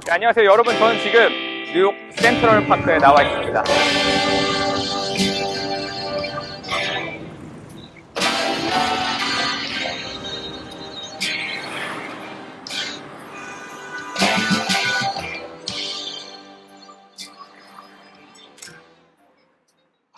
네, 안녕하세요 여러분, 저는 지금 뉴욕 센트럴 파크에 나와 있습니다.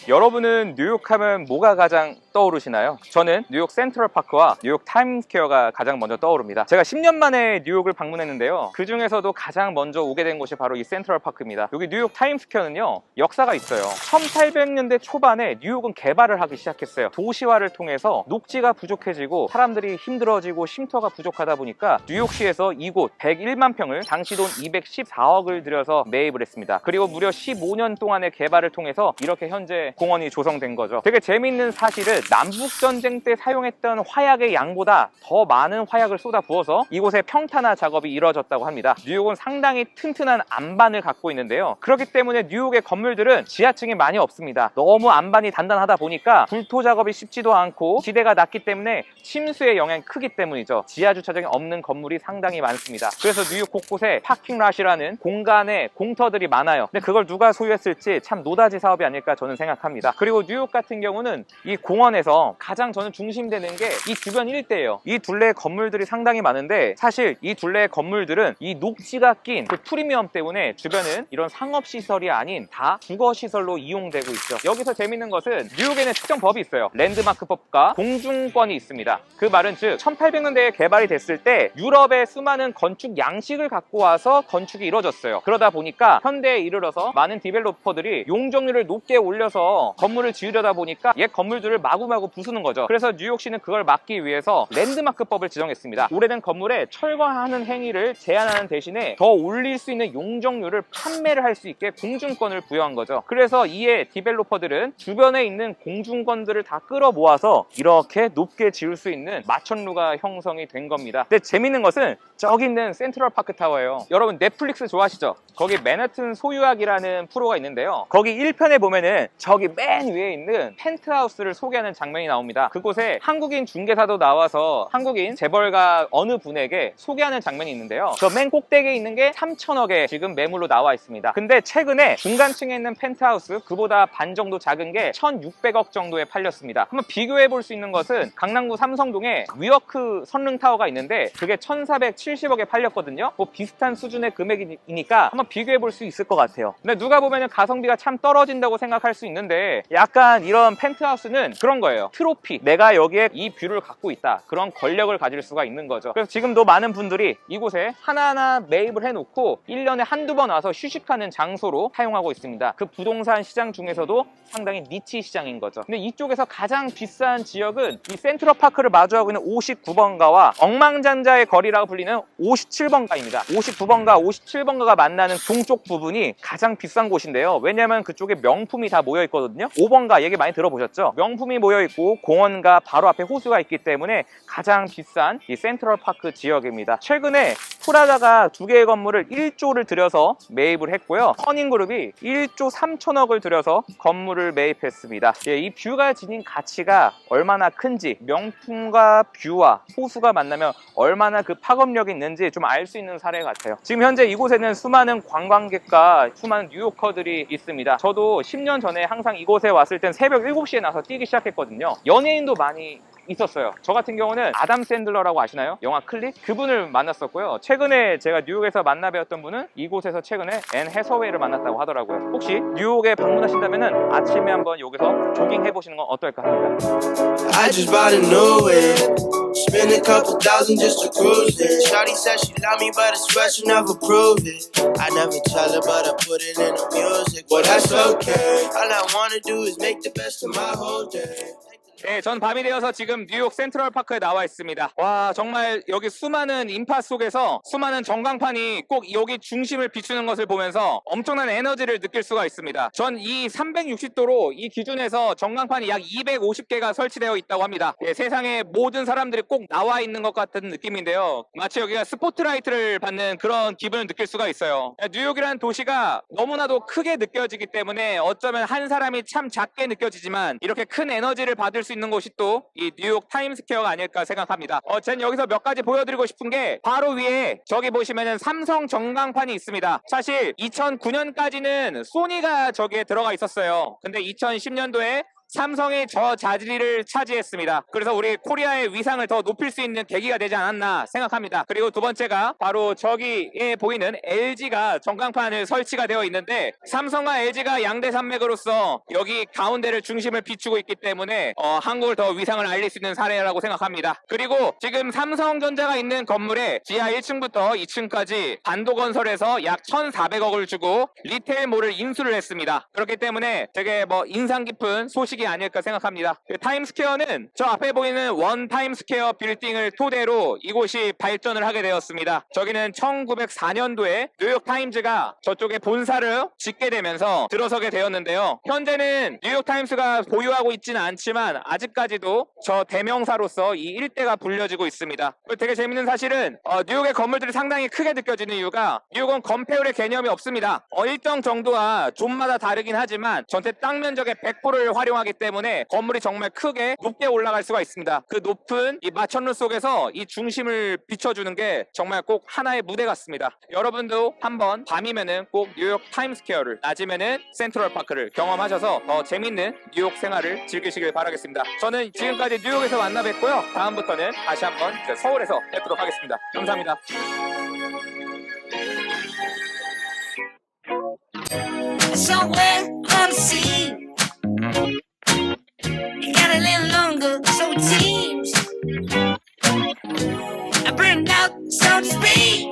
여러분은 뉴욕 하면 뭐가 가장 떠오르시나요? 저는 뉴욕 센트럴 파크와 뉴욕 타임스퀘어가 가장 먼저 떠오릅니다. 제가 10년 만에 뉴욕을 방문했는데요, 그 중에서도 가장 먼저 오게 된 곳이 바로 이 센트럴 파크입니다. 여기 뉴욕 타임스퀘어는요, 역사가 있어요. 1800년대 초반에 뉴욕은 개발을 하기 시작했어요. 도시화를 통해서 녹지가 부족해지고 사람들이 힘들어지고 쉼터가 부족하다 보니까 뉴욕시에서 이곳 101만 평을 당시 돈 214억을 들여서 매입을 했습니다. 그리고 무려 15년 동안의 개발을 통해서 이렇게 현재 공원이 조성된 거죠. 되게 재밌는 사실은 남북전쟁 때 사용했던 화약의 양보다 더 많은 화약을 쏟아 부어서 이곳에 평탄화 작업이 이루어졌다고 합니다. 뉴욕은 상당히 튼튼한 안반을 갖고 있는데요, 그렇기 때문에 뉴욕의 건물들은 지하층이 많이 없습니다. 너무 안반이 단단하다 보니까 불토 작업이 쉽지도 않고 지대가 낮기 때문에 침수의 영향이 크기 때문이죠. 지하 주차장이 없는 건물이 상당히 많습니다. 그래서 뉴욕 곳곳에 파킹랏이라는 공간에 공터들이 많아요. 근데 그걸 누가 소유했을지 참 노다지 사업이 아닐까 저는 생각합니다. 그리고 뉴욕 같은 경우는 이 공원에서 가장 저는 중심되는 게 이 주변 일대예요. 이 둘레의 건물들이 상당히 많은데 사실 이 둘레의 건물들은 이 녹지가 낀 그 프리미엄 때문에 주변은 이런 상업시설이 아닌 다 주거시설로 이용되고 있죠. 여기서 재밌는 것은 뉴욕에는 특정 법이 있어요. 랜드마크법과 공중권이 있습니다. 그 말은 즉 1800년대에 개발이 됐을 때 유럽의 수많은 건축 양식을 갖고 와서 건축이 이루어졌어요. 그러다 보니까 현대에 이르러서 많은 디벨로퍼들이 용적률을 높게 올려서 건물을 지으려다 보니까 옛 건물들을 마구마구 부수는 거죠. 그래서 뉴욕시는 그걸 막기 위해서 랜드마크법을 지정했습니다. 오래된 건물에 철거하는 행위를 제한하는 대신에 더 올릴 수 있는 용적률을 판매를 할 수 있게 공중권을 부여한 거죠. 그래서 이에 디벨로퍼들은 주변에 있는 공중권들을 다 끌어 모아서 이렇게 높게 지을 수 있는 마천루가 형성이 된 겁니다. 근데 재밌는 것은 저기 있는 센트럴 파크 타워예요. 여러분 넷플릭스 좋아하시죠? 거기 맨하튼 소유학이라는 프로가 있는데요, 거기 1편에 보면은 저기 맨 위에 있는 펜트하우스를 소개하는 장면이 나옵니다. 그곳에 한국인 중개사도 나와서 한국인 재벌가 어느 분에게 소개하는 장면이 있는데요, 저 맨 꼭대기에 있는 게 3천억에 지금 매물로 나와 있습니다. 근데 최근에 중간층에 있는 펜트하우스, 그보다 반 정도 작은 게 1600억 정도에 팔렸습니다. 한번 비교해 볼 수 있는 것은 강남구 삼성동에 위워크 선릉타워가 있는데 그게 1470억에 팔렸거든요. 뭐 비슷한 수준의 금액이니까 한번 비교해 볼 수 있을 것 같아요. 근데 누가 보면은 가성비가 참 떨어진다고 생각할 수 있는데 약간 이런 펜트하우스는 그런 거예요. 트로피, 내가 여기에 이 뷰를 갖고 있다, 그런 권력을 가질 수가 있는 거죠. 그래서 지금도 많은 분들이 이곳에 하나하나 매입을 해놓고 1년에 한두 번 와서 휴식하는 장소로 사용하고 있습니다. 그 부동산 시장 중에서도 상당히 니치 시장인 거죠. 근데 이쪽에서 가장 비싼 지역은 이 센트럴 파크를 마주하고 있는 59번가와 억망잔자의 거리라고 불리는 57번가입니다. 59번가, 57번가가 만나는 동쪽 부분이 가장 비싼 곳인데요, 왜냐면 그쪽에 명품이 다 모여 있거든요. 5번가 얘기 많이 들어보셨죠? 명품이 모여 있고 공원과 바로 앞에 호수가 있기 때문에 가장 비싼 이 센트럴 파크 지역입니다. 최근에 프라다가 두 개의 건물을 1조를 들여서 매입을 했고요, 허닝그룹이 1조 3천억을 들여서 건물을 매입했습니다. 이 뷰가 지닌 가치가 얼마나 큰지, 명품과 뷰와 호수가 만나면 얼마나 그 파급력이 있는지 좀 알 수 있는 사례 같아요. 지금 현재 이곳에는 수많은 관광객과 수많은 뉴요커들이 있습니다. 저도 10년 전에 항상 이곳에 왔을 땐 새벽 7시에 나서 뛰기 시작했거든요. 연예인도 많이 있었어요. 저 같은 경우는 아담 샌들러라고 아시나요? 영화 클릭? 그분을 만났었고요. 최근에 제가 뉴욕에서 만나 뵈었던 분은 이곳에서 최근에 앤 해서웨이를 만났다고 하더라고요. 혹시 뉴욕에 방문하신다면 아침에 한번 여기서 조깅 해보시는 건 어떨까 합니다. I just bought a new whip. Spend a couple thousand just to cruise it. Shawty said she love me, but I swear she never prove it. I never tell her, but I put it in the music. But that's okay. All I wanna do is make the best of my whole day. 네, 전 밤이 되어서 지금 뉴욕 센트럴 파크에 나와 있습니다. 와, 정말 여기 수많은 인파 속에서 수많은 전광판이 꼭 여기 중심을 비추는 것을 보면서 엄청난 에너지를 느낄 수가 있습니다. 전 이 360도로 이 기준에서 전광판이 약 250개가 설치되어 있다고 합니다. 예, 세상의 모든 사람들이 꼭 나와 있는 것 같은 느낌인데요, 마치 여기가 스포트라이트를 받는 그런 기분을 느낄 수가 있어요. 뉴욕이라는 도시가 너무나도 크게 느껴지기 때문에 어쩌면 한 사람이 참 작게 느껴지지만 이렇게 큰 에너지를 받을 수 있는 곳이 또 이 뉴욕 타임스퀘어가 아닐까 생각합니다. 전 여기서 몇 가지 보여드리고 싶은 게 바로 위에 저기 보시면은 삼성 전광판이 있습니다. 사실 2009년까지는 소니가 저기에 들어가 있었어요. 근데 2010년도에 삼성이 저 자리를 차지했습니다. 그래서 우리 코리아의 위상을 더 높일 수 있는 계기가 되지 않았나 생각합니다. 그리고 두 번째가 바로 저기에 보이는 LG가 전광판을 설치가 되어 있는데 삼성과 LG가 양대 산맥으로서 여기 가운데를 중심을 비추고 있기 때문에 한국을 더 위상을 알릴 수 있는 사례라고 생각합니다. 그리고 지금 삼성전자가 있는 건물에 지하 1층부터 2층까지 반도건설에서 약 1,400억을 주고 리테일몰을 인수를 했습니다. 그렇기 때문에 되게 인상 깊은 소식이 아닐까 생각합니다. 타임스퀘어는 저 앞에 보이는 원 타임스퀘어 빌딩을 토대로 이곳이 발전을 하게 되었습니다. 저기는 1904년도에 뉴욕 타임즈가 저쪽에 본사를 짓게 되면서 들어서게 되었는데요. 현재는 뉴욕 타임스가 보유하고 있지는 않지만 아직까지도 저 대명사로서 이 일대가 불려지고 있습니다. 되게 재밌는 사실은 뉴욕의 건물들이 상당히 크게 느껴지는 이유가 뉴욕은 건폐율의 개념이 없습니다. 일정 정도와 존마다 다르긴 하지만 전체 땅 면적의 100%를 활용하기 때문에 건물이 정말 크게 높게 올라갈 수가 있습니다. 그 높은 이 마천루 속에서 이 중심을 비춰주는 게 정말 꼭 하나의 무대 같습니다. 여러분도 한번 밤이면은 꼭 뉴욕 타임스퀘어를, 낮이면은 센트럴파크를 경험하셔서 더 재밌는 뉴욕 생활을 즐기시길 바라겠습니다. 저는 지금까지 뉴욕에서 만나 뵙고요. 다음부터는 다시 한번 서울에서 뵙도록 하겠습니다. 감사합니다. Somewhere unseen, it got a little longer, so it seems. I burned out, so to speak.